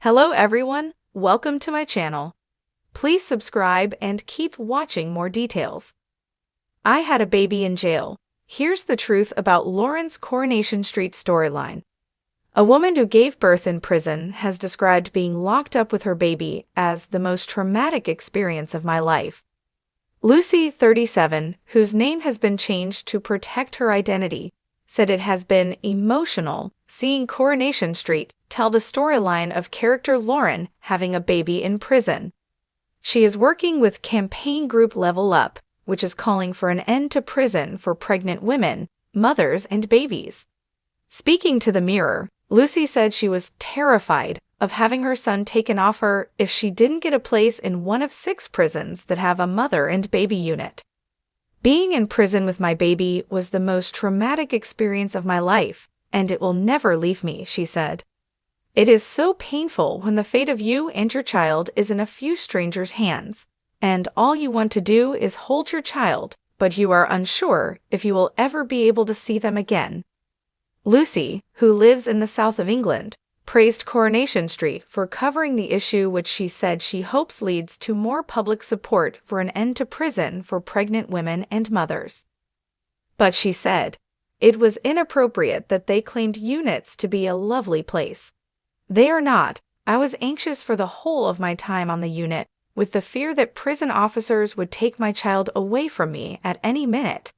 Hello everyone, welcome to my channel. Please subscribe and keep watching more details. I had a baby in jail. Here's the truth about Lauren's Coronation Street storyline. A woman who gave birth in prison has described being locked up with her baby as the most traumatic experience of my life. Lucy, 37, whose name has been changed to protect her identity, said it has been emotional seeing Coronation Street tell the storyline of character Lauren having a baby in prison. She is working with campaign group Level Up, which is calling for an end to prison for pregnant women, mothers, and babies. Speaking to the Mirror, Lucy said she was terrified of having her son taken off her if she didn't get a place in one of 6 prisons that have a mother and baby unit. Being in prison with my baby was the most traumatic experience of my life, and it will never leave me, she said. It is so painful when the fate of you and your child is in a few strangers' hands, and all you want to do is hold your child, but you are unsure if you will ever be able to see them again. Lucy, who lives in the south of England, praised Coronation Street for covering the issue, which she said she hopes leads to more public support for an end to prison for pregnant women and mothers. But she said, it was inappropriate that they claimed units to be a lovely place. They are not. I was anxious for the whole of my time on the unit, with the fear that prison officers would take my child away from me at any minute.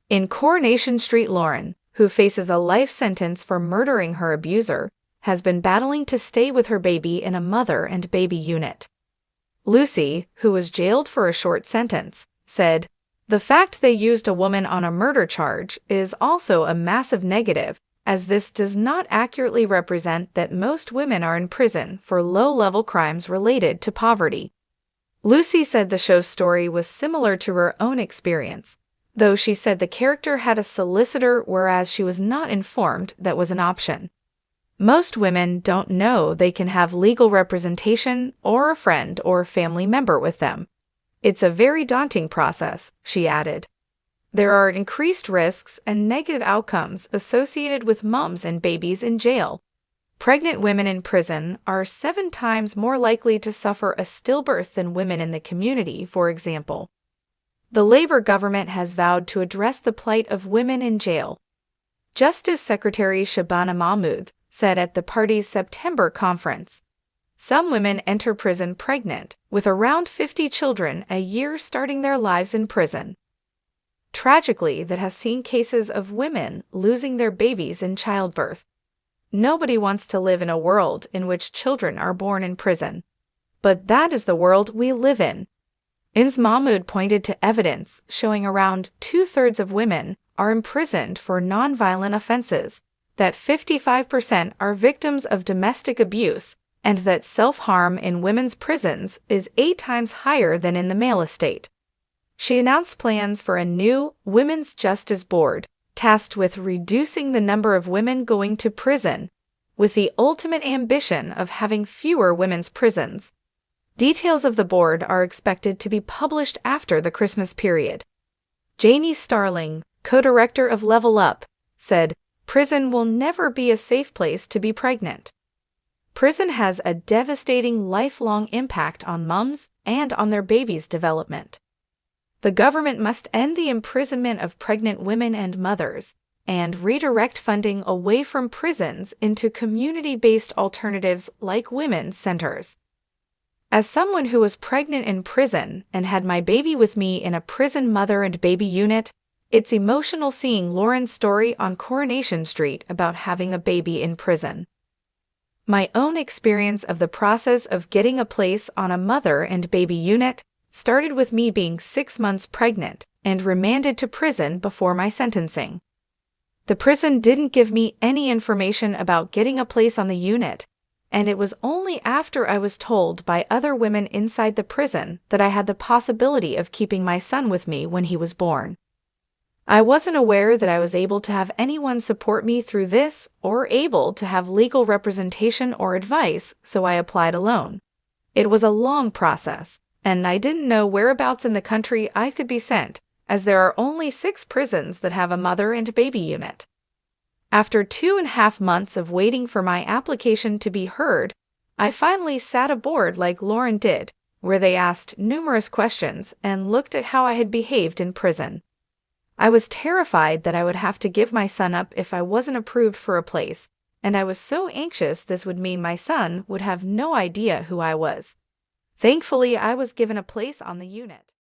In Coronation Street, Lauren, who faces a life sentence for murdering her abuser, has been battling to stay with her baby in a mother and baby unit. Lucy, who was jailed for a short sentence, said, "The fact they used a woman on a murder charge is also a massive negative, as this does not accurately represent that most women are in prison for low-level crimes related to poverty." Lucy said the show's story was similar to her own experience, though she said the character had a solicitor, whereas she was not informed that was an option. Most women don't know they can have legal representation or a friend or family member with them. It's a very daunting process, she added. There are increased risks and negative outcomes associated with moms and babies in jail. Pregnant women in prison are 7 times more likely to suffer a stillbirth than women in the community, for example. The Labour government has vowed to address the plight of women in jail. Justice Secretary Shabana Mahmood said at the party's September conference, "Some women enter prison pregnant, with around 50 children a year starting their lives in prison. Tragically, that has seen cases of women losing their babies in childbirth. Nobody wants to live in a world in which children are born in prison. But that is the world we live in." Ms. Mahmood pointed to evidence showing around 2/3 of women are imprisoned for nonviolent offenses, that 55% are victims of domestic abuse, and that self-harm in women's prisons is 8 times higher than in the male estate. She announced plans for a new Women's Justice Board, tasked with reducing the number of women going to prison, with the ultimate ambition of having fewer women's prisons. Details of the board are expected to be published after the Christmas period. Janie Starling, co-director of Level Up, said, "Prison will never be a safe place to be pregnant. Prison has a devastating lifelong impact on moms and on their babies' development. The government must end the imprisonment of pregnant women and mothers, and redirect funding away from prisons into community-based alternatives like women's centers." As someone who was pregnant in prison and had my baby with me in a prison mother and baby unit, it's emotional seeing Lauren's story on Coronation Street about having a baby in prison. My own experience of the process of getting a place on a mother and baby unit started with me being 6 months pregnant and remanded to prison before my sentencing. The prison didn't give me any information about getting a place on the unit, and it was only after I was told by other women inside the prison that I had the possibility of keeping my son with me when he was born. I wasn't aware that I was able to have anyone support me through this or able to have legal representation or advice, so I applied alone. It was a long process, and I didn't know whereabouts in the country I could be sent, as there are only 6 prisons that have a mother and baby unit. After 2.5 months of waiting for my application to be heard, I finally sat aboard like Lauren did, where they asked numerous questions and looked at how I had behaved in prison. I was terrified that I would have to give my son up if I wasn't approved for a place, and I was so anxious this would mean my son would have no idea who I was. Thankfully, I was given a place on the unit.